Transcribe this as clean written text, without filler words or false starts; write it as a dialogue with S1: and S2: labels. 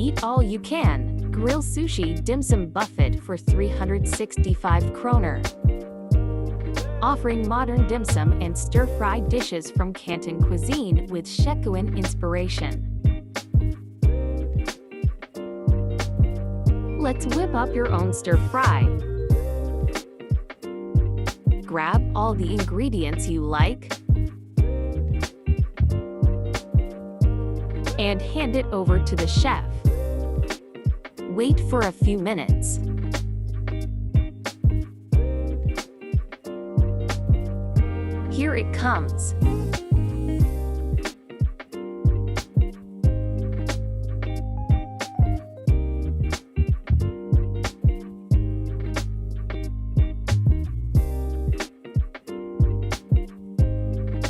S1: Eat all you can. Grill sushi dim sum buffet for 365 kroner. Offering modern dim sum and stir-fried dishes from Canton cuisine with Sichuan inspiration. Let's whip up your own stir-fry. Grab all the ingredients you like and hand it over to the chef. Wait for a few minutes. Here it comes.